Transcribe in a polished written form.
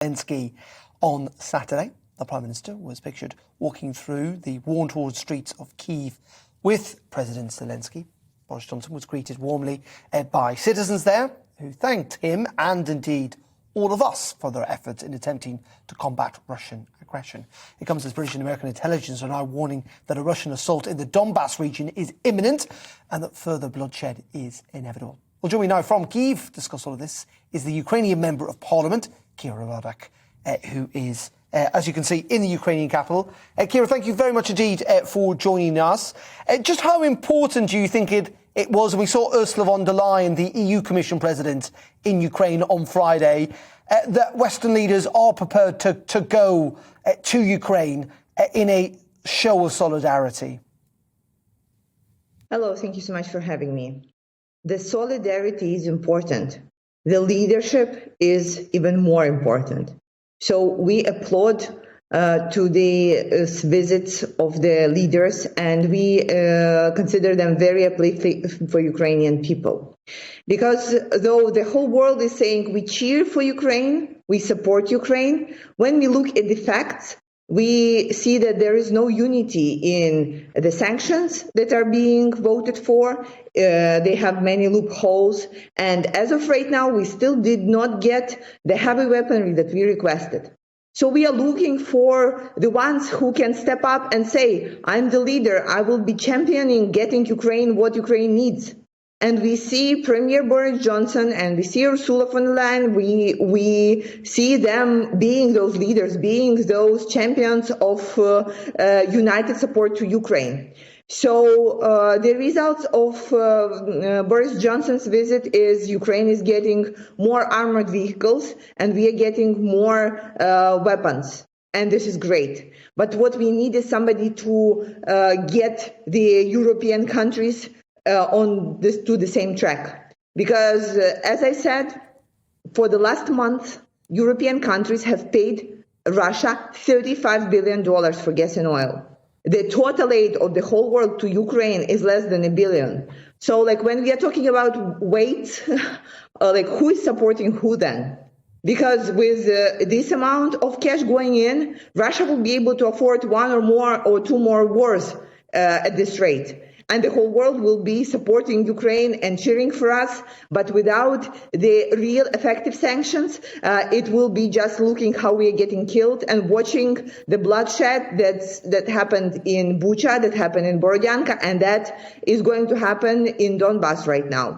Zelensky on Saturday. The Prime Minister was pictured walking through the worn-torn streets of Kyiv with President Zelensky. Boris Johnson was greeted warmly by citizens there who thanked him and indeed all of us for their efforts in attempting to combat Russian aggression. It comes as British and American intelligence are now warning that a Russian assault in the Donbass region is imminent and that further bloodshed is inevitable. Well, joining me now from Kyiv to discuss all of this is the Ukrainian Member of Parliament, Kira Rudik, who is, as you can see, in the Ukrainian capital. Kira, thank you very much indeed for joining us. Just how important do you think it was, and we saw Ursula von der Leyen, the EU Commission President, in Ukraine on Friday, that Western leaders are prepared to go to Ukraine in a show of solidarity? Hello, thank you so much for having me. The solidarity is important. The leadership is even more important. So we applaud to the visits of the leaders, and we consider them very uplifting for Ukrainian people. Because though the whole world is saying we cheer for Ukraine, we support Ukraine, when we look at the facts, we see that there is no unity in the sanctions that are being voted for. They have many loopholes. And as of right now, we still did not get the heavy weaponry that we requested. So we are looking for the ones who can step up and say, I'm the leader, I will be championing getting Ukraine what Ukraine needs. And we see Premier Boris Johnson and we see Ursula von der Leyen, we see them being those leaders, being those champions of united support to Ukraine. So the results of Boris Johnson's visit is Ukraine is getting more armored vehicles and we are getting more weapons. And this is great. But what we need is somebody to get the European countries on this to the same track. Because as I said, for the last month, European countries have paid Russia $35 billion for gas and oil. The total aid of the whole world to Ukraine is less than $1 billion. So like when we are talking about weight, like who is supporting who then? Because with this amount of cash going in, Russia will be able to afford one or more or two more wars at this rate. And the whole world will be supporting Ukraine and cheering for us. But without the real effective sanctions, it will be just looking how we are getting killed and watching the bloodshed that happened in Bucha, that happened in Borodyanka, and that is going to happen in Donbass right now.